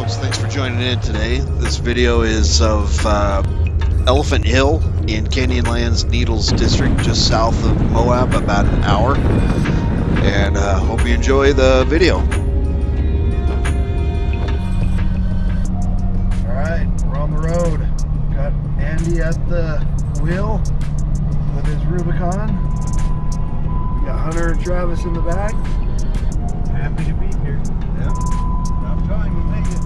folks, thanks for joining in today. This video is of Elephant Hill in Canyonlands, Needles District, just south of Moab, about an hour. And hope you enjoy the video. Alright, we're on the road. Got Andy at the wheel with his Rubicon. We got Hunter and Travis in the back. Happy to be here. Yep. About time we made it.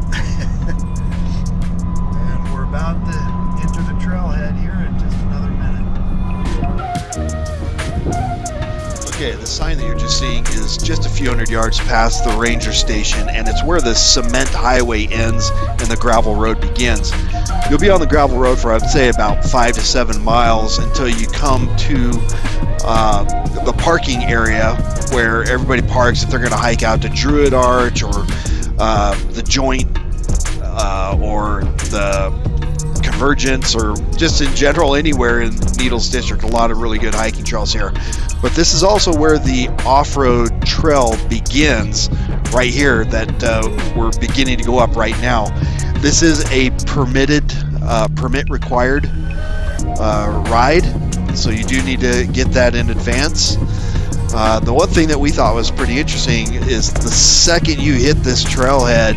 And we're about to enter the trailhead here in just another minute. Okay, the sign that you're just seeing is just a few hundred yards past the ranger station, and it's where the cement highway ends and the gravel road begins. You'll be on the gravel road for, I'd say, about 5 to 7 miles until you come to the parking area where everybody parks if they're going to hike out to Druid Arch or the Joint or the Convergence, or just in general anywhere in Needles District. A lot of really good hiking trails here. But this is also where the off-road trail begins, right here, that we're beginning to go up right now. This is a permit required ride, so you do need to get that in advance. The one thing that we thought was pretty interesting is the second you hit this trailhead,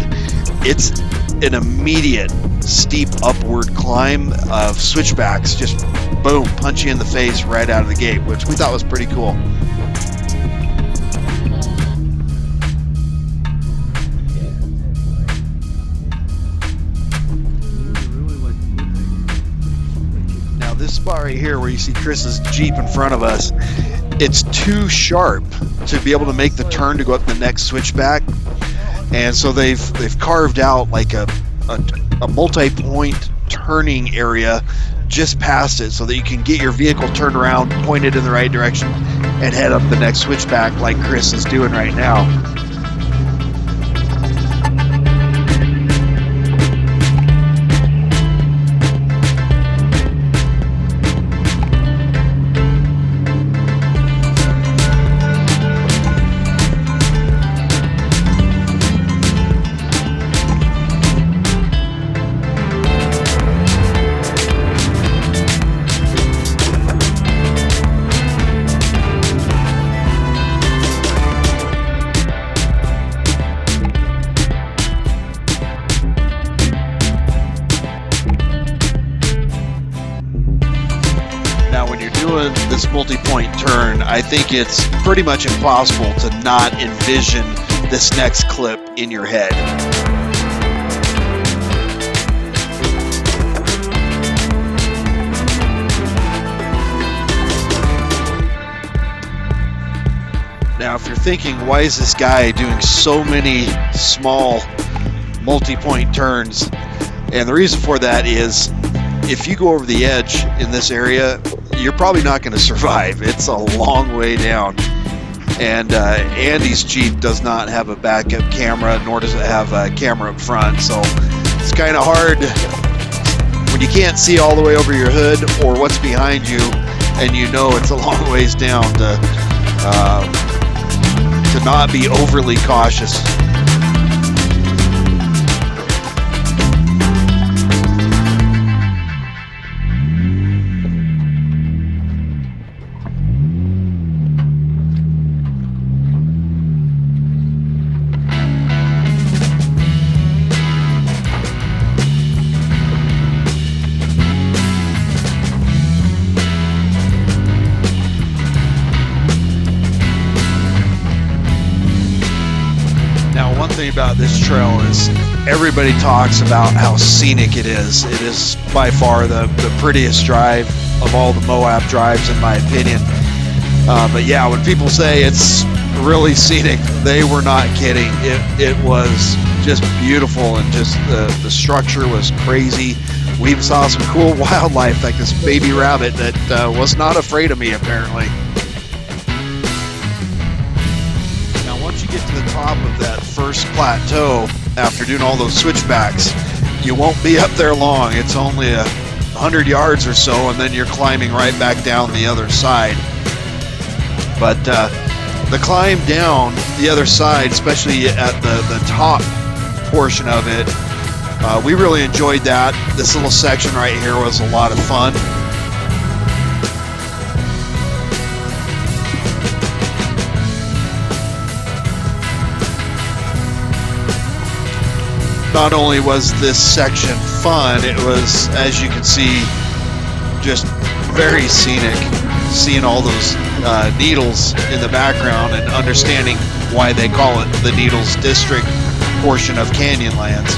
it's an immediate steep upward climb of switchbacks, just boom, punch you in the face right out of the gate, which we thought was pretty cool. Now this spot right here where you see Chris's Jeep in front of us, it's too sharp to be able to make the turn to go up the next switchback, and so they've carved out like a multi-point turning area just past it so that you can get your vehicle turned around, pointed in the right direction, and head up the next switchback like Chris is doing right now. Doing this multi-point turn, I think it's pretty much impossible to not envision this next clip in your head. Now, if you're thinking, why is this guy doing so many small multi-point turns? And the reason for that is, if you go over the edge in this area, you're probably not going to survive. It's a long way down. And Andy's Jeep does not have a backup camera, nor does it have a camera up front. So it's kind of hard when you can't see all the way over your hood or what's behind you, and you know it's a long ways down, to not be overly cautious. One thing about this trail is everybody talks about how scenic it is. It is by far the prettiest drive of all the Moab drives, in my opinion. But yeah, when people say it's really scenic, they were not kidding. It was just beautiful, and just the structure was crazy. We even saw some cool wildlife, like this baby rabbit that was not afraid of me, apparently. Once you get to the top of that first plateau, after doing all those switchbacks, you won't be up there long. It's only 100 yards or so, and then you're climbing right back down the other side. But the climb down the other side, especially at the top portion of it, We really enjoyed that. This little section right here was a lot of fun. Not only was this section fun, it was, as you can see, just very scenic. Seeing all those needles in the background and understanding why they call it the Needles District portion of Canyonlands.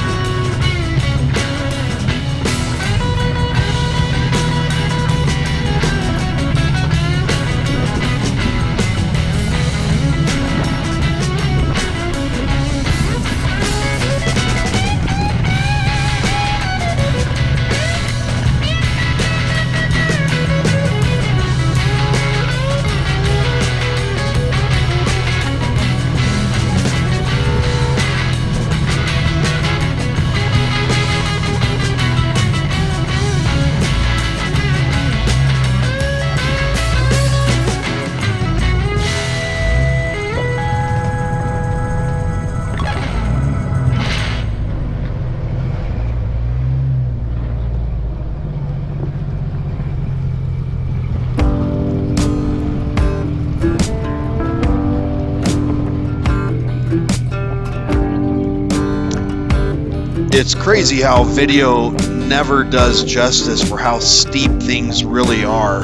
It's crazy how video never does justice for how steep things really are.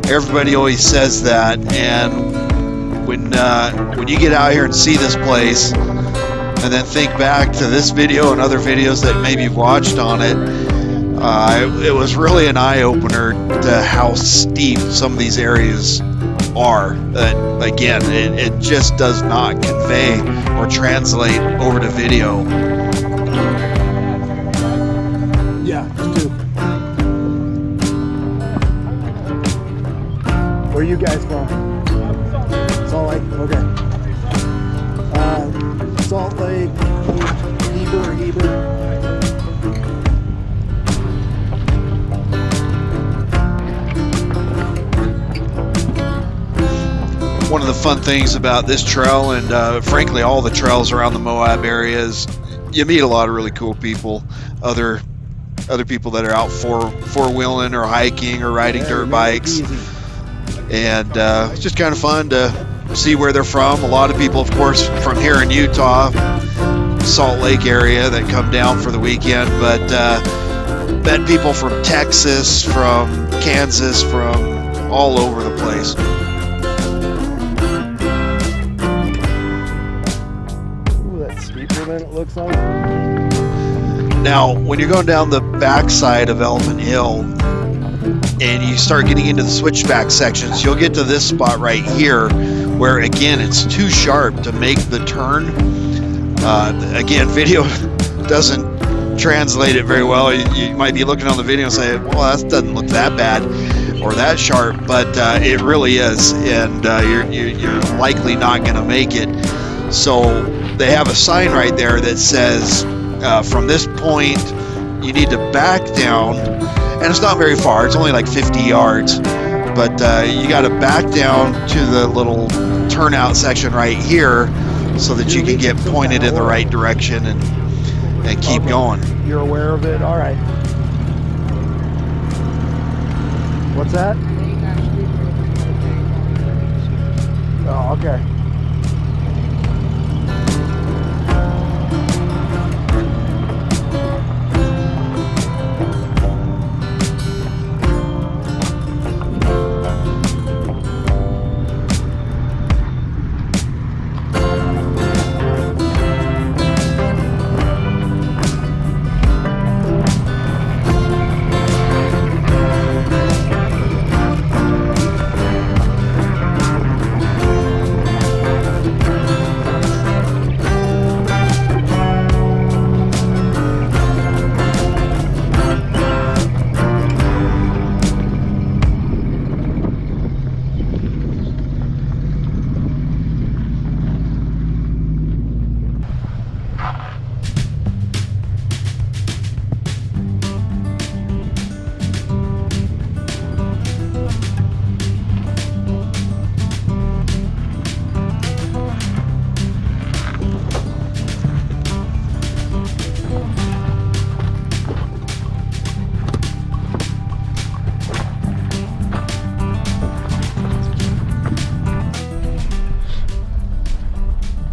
Everybody always says that, and when you get out here and see this place, and then think back to this video and other videos that maybe you've watched on it, it was really an eye-opener to how steep some of these areas are. Again, it just does not convey or translate over to video. Yeah, just two. Where are you guys from? Salt Lake? Okay. Salt Lake, Heber. One of the fun things about this trail, and frankly all the trails around the Moab area, is you meet a lot of really cool people, other people that are out four-wheeling or hiking or riding dirt bikes. And it's just kind of fun to see where they're from. A lot of people, of course, from here in Utah, Salt Lake area, that come down for the weekend, but met people from Texas, from Kansas, from all over the place. Ooh, that's steeper than it looks like. Now, when you're going down the backside of Elephant Hill and you start getting into the switchback sections, you'll get to this spot right here where, again, it's too sharp to make the turn. Again, video doesn't translate it very well. You might be looking on the video and say, well, that doesn't look that bad or that sharp, but it really is, and you're likely not going to make it. So they have a sign right there that says, from this point you need to back down, and it's not very far, it's only like 50 yards, but you got to back down to the little turnout section right here so that you can get pointed in the right direction and keep going. You're aware of it? All right. What's that? Oh, okay.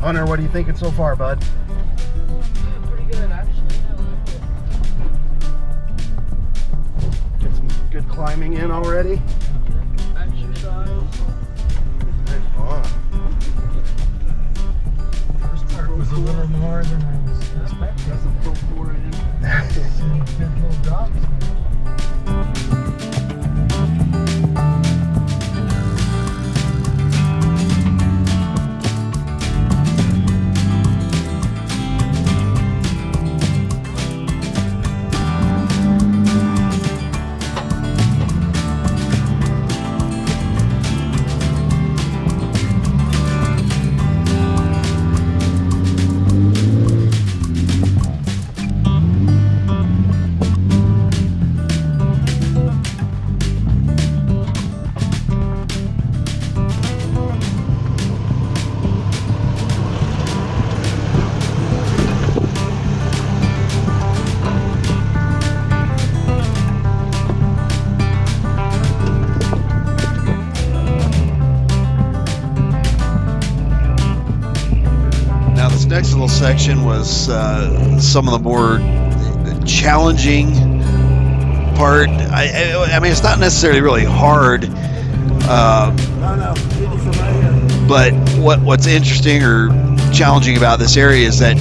Hunter, what are you thinking so far, bud? Pretty good, actually. I like it. Get some good climbing in already. Exercise. Good fun. First part was a little more than I was expecting. That's a Pro 4 in. Some good little drops there. Now this next little section was some of the more challenging part. I mean, it's not necessarily really hard, but what's interesting or challenging about this area is that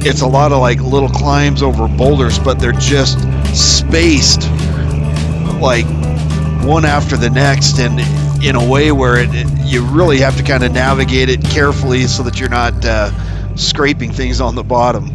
it's a lot of like little climbs over boulders, but they're just spaced like one after the next, and in a way where you really have to kind of navigate it carefully so that you're not scraping things on the bottom.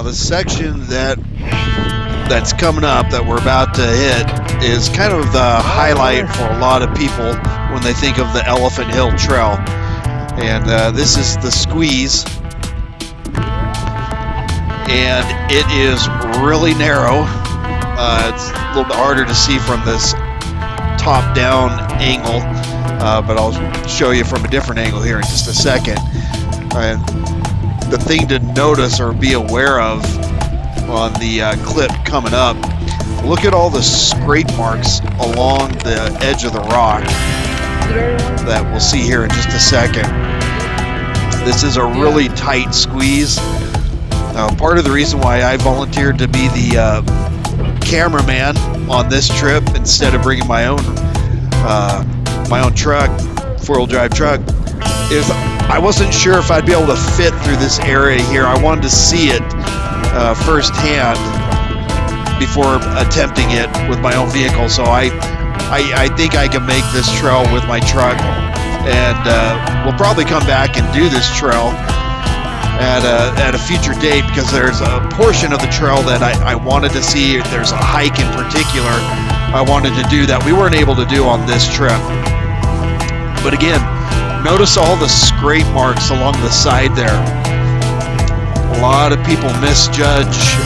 Now the section that's coming up that we're about to hit is kind of the highlight for a lot of people when they think of the Elephant Hill Trail. And this is the squeeze. And it is really narrow. It's a little bit harder to see from this top-down angle, but I'll show you from a different angle here in just a second. And the thing to notice or be aware of on the clip coming up, look at all the scrape marks along the edge of the rock that we'll see here in just a second. This is a really tight squeeze. Part of the reason why I volunteered to be the cameraman on this trip instead of bringing my own truck, four-wheel drive truck, is I wasn't sure if I'd be able to fit through this area here. I wanted to see it firsthand before attempting it with my own vehicle. So I think I can make this trail with my truck, and we'll probably come back and do this trail at a future date, because there's a portion of the trail that I wanted to see. There's a hike in particular I wanted to do that we weren't able to do on this trip. But again, notice all the scrape marks along the side there. A lot of people misjudge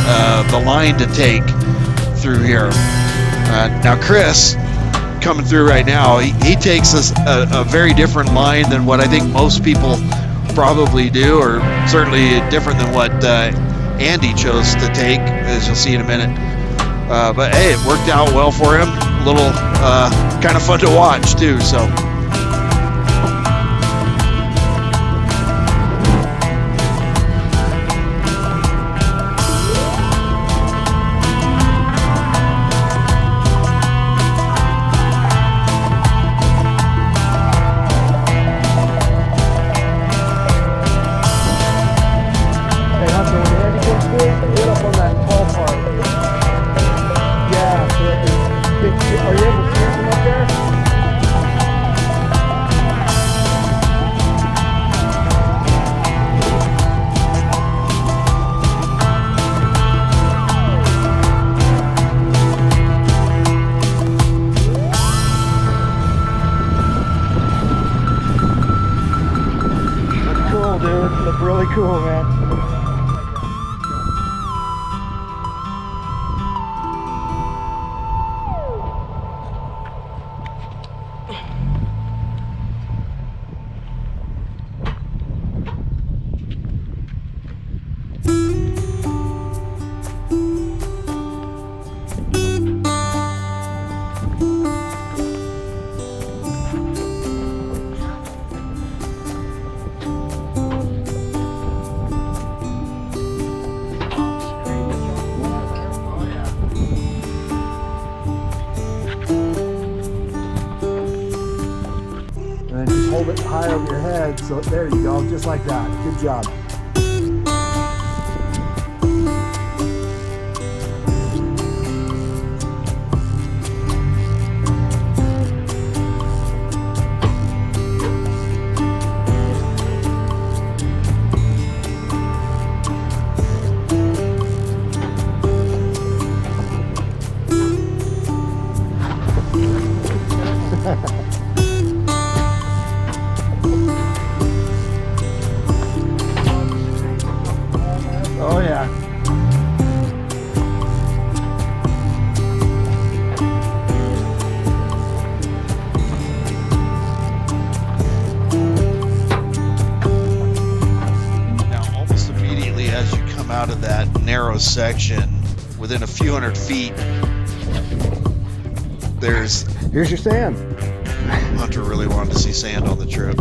the line to take through here. Now Chris, coming through right now, he takes a very different line than what I think most people probably do, or certainly different than what Andy chose to take, as you'll see in a minute. But hey, it worked out well for him. A little kind of fun to watch too. So. Really cool, man. Hold it high over your head, so there you go, just like that. Good job. Oh yeah. Now, almost immediately as you come out of that narrow section, within a few hundred feet, Here's your sand. Hunter really wanted to see sand on the trip.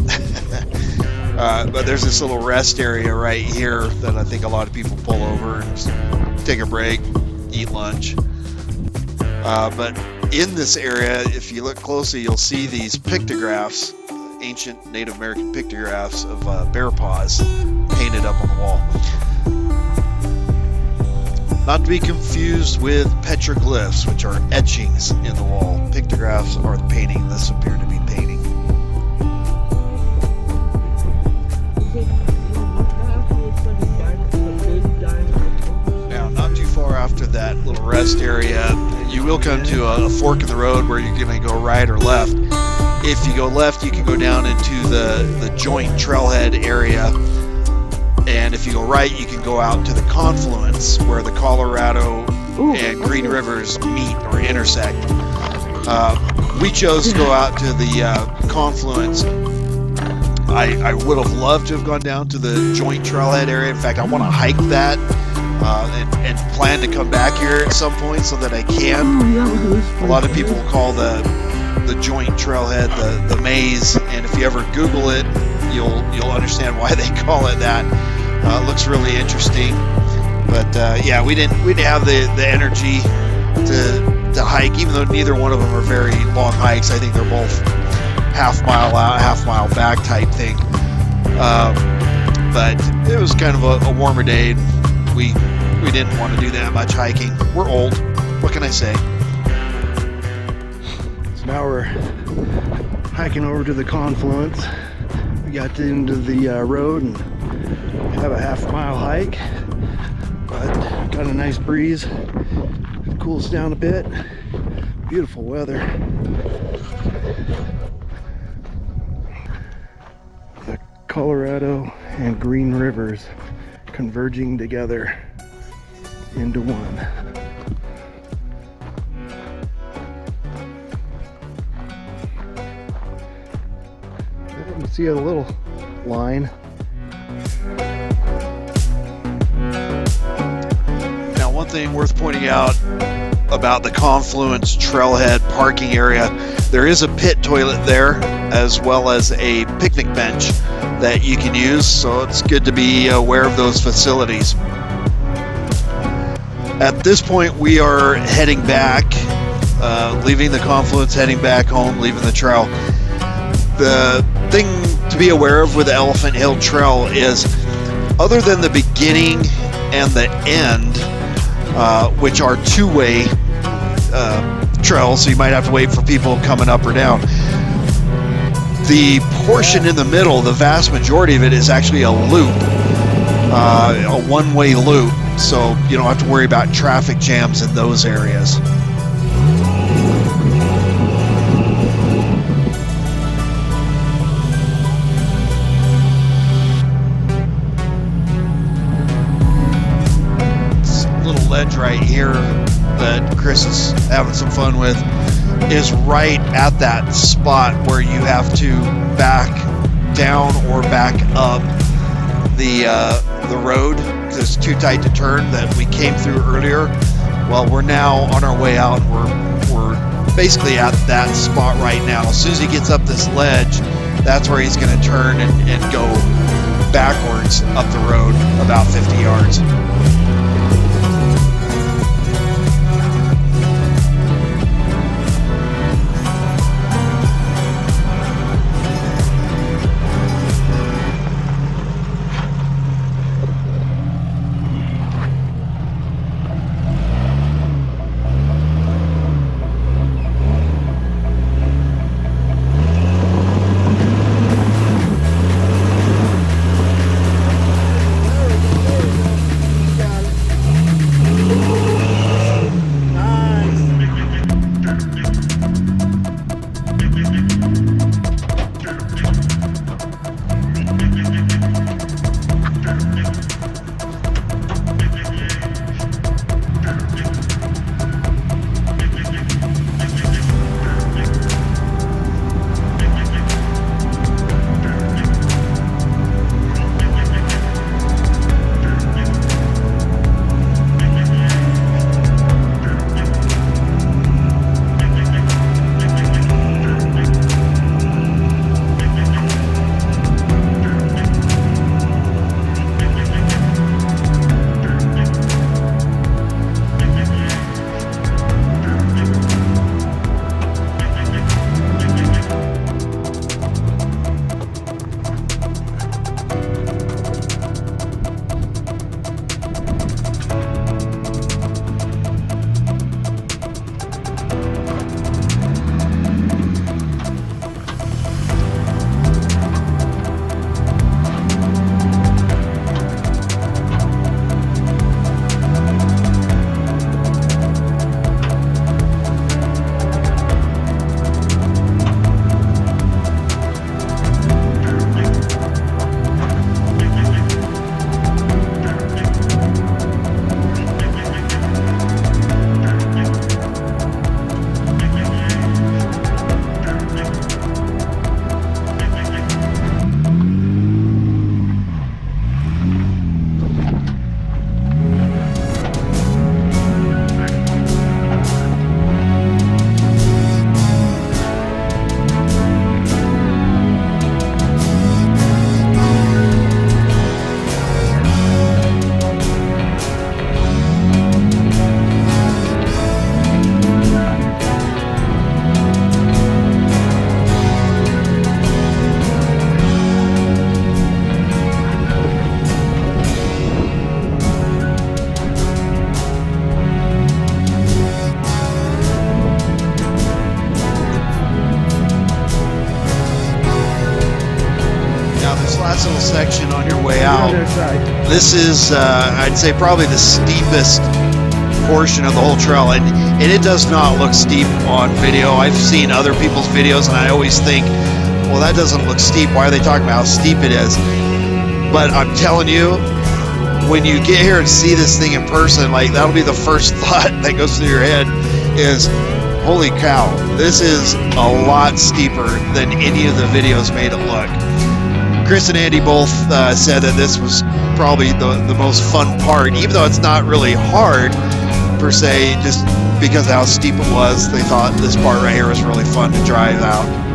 But there's this little rest area right here that I think a lot of people pull over and just take a break, eat lunch. But in this area, if you look closely, you'll see these pictographs, ancient Native American pictographs of bear paws painted up on the wall. Not to be confused with petroglyphs, which are etchings in the wall. Pictographs are the painting. This appeared to be painting. that little rest area. You will come to a fork in the road where you're going to go right or left. If you go left, you can go down into the joint trailhead area. And if you go right, you can go out to the confluence where the Colorado and Green Rivers meet or intersect. We chose to go out to the confluence. I would have loved to have gone down to the joint trailhead area. In fact, I want to hike that and plan to come back here at some point so that I can. A lot of people call the joint trailhead the maze, and if you ever Google it, you'll understand why they call it that. It looks really interesting, but yeah, we didn't have the energy to hike, even though neither one of them are very long hikes. I think they're both half mile out, half mile back type thing. But it was kind of a warmer day. We didn't want to do that much hiking. We're old. What can I say? So now we're hiking over to the confluence. We got into the road and have a half-mile hike, but got a nice breeze. It cools down a bit. Beautiful weather. The Colorado and Green Rivers converging together into one. You see a little line. Now, one thing worth pointing out about the Confluence Trailhead parking area, there is a pit toilet there as well as a picnic bench that you can use, so it's good to be aware of those facilities. At this point, we are heading back, leaving the Confluence, heading back home, leaving the trail. The thing to be aware of with the Elephant Hill Trail is, other than the beginning and the end, which are two-way trails, so you might have to wait for people coming up or down, the portion in the middle, the vast majority of it is actually a loop, a one-way loop, so you don't have to worry about traffic jams in those areas. Ledge right here that Chris is having some fun with is right at that spot where you have to back down or back up the road because it's too tight to turn that we came through earlier. Well, we're now on our way out, and we're basically at that spot right now. As soon as he gets up this ledge, that's where he's going to turn and go backwards up the road about 50 yards. last little section on your way On out. the other side. This is, I'd say, probably the steepest portion of the whole trail, and it does not look steep on video. I've seen other people's videos, and I always think, well, that doesn't look steep. Why are they talking about how steep it is? But I'm telling you, when you get here and see this thing in person, like, that'll be the first thought that goes through your head is, holy cow, this is a lot steeper than any of the videos made it look. Chris and Andy both said that this was probably the most fun part, even though it's not really hard per se, just because of how steep it was. They thought this part right here was really fun to drive out.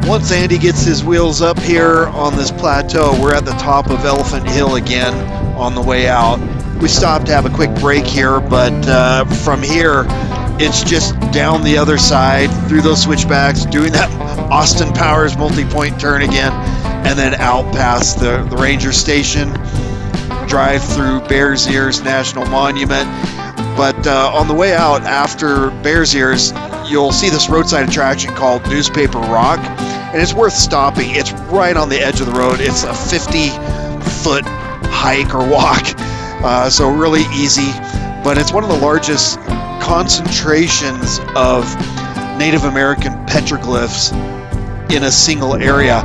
Once Andy gets his wheels up here on this plateau, we're at the top of Elephant Hill again on the way out. We stopped to have a quick break here, but from here, it's just down the other side, through those switchbacks, doing that Austin Powers multi-point turn again, and then out past the ranger station, drive through Bears Ears National Monument. But on the way out after Bears Ears, you'll see this roadside attraction called Newspaper Rock, and it's worth stopping. It's right on the edge of the road. It's a 50-foot hike or walk, so really easy. But it's one of the largest concentrations of Native American petroglyphs in a single area.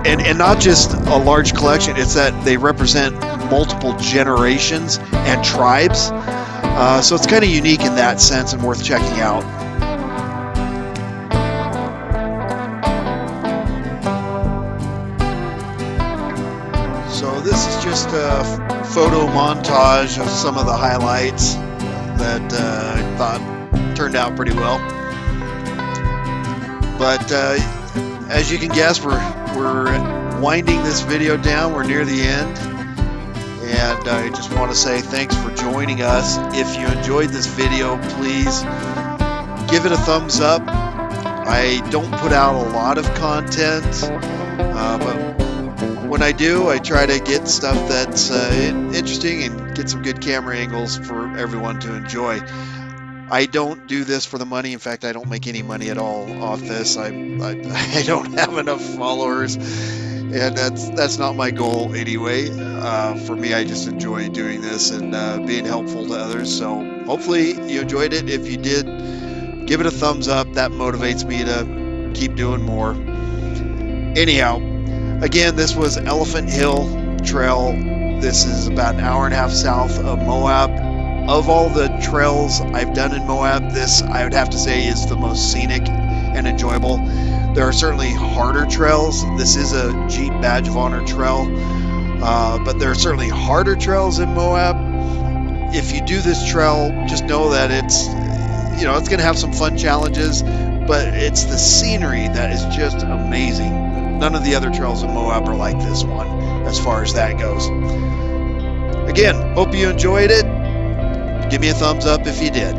And not just a large collection, it's that they represent multiple generations and tribes. So it's kind of unique in that sense and worth checking out. So this is just a photo montage of some of the highlights that I thought turned out pretty well. But as you can guess, we're winding this video down. We're near the end. And I just want to say thanks for joining us. If you enjoyed this video, please give it a thumbs up. I don't put out a lot of content, but when I do, I try to get stuff that's interesting and get some good camera angles for everyone to enjoy. I don't do this for the money. In fact, I don't make any money at all off this. I don't have enough followers, and that's not my goal anyway. For me, I just enjoy doing this and being helpful to others. So hopefully you enjoyed it. If you did, give it a thumbs up. That motivates me to keep doing more. Anyhow, again, this was Elephant Hill Trail. This is about an hour and a half south of Moab. Of all the trails I've done in Moab, this I would have to say is the most scenic and enjoyable. There are certainly harder trails. This is a Jeep Badge of Honor trail, but there are certainly harder trails in Moab. If you do this trail, just know that it's going to have some fun challenges, but it's the scenery that is just amazing. None of the other trails in Moab are like this one as far as that goes. Again, hope you enjoyed it. Give me a thumbs up if you did.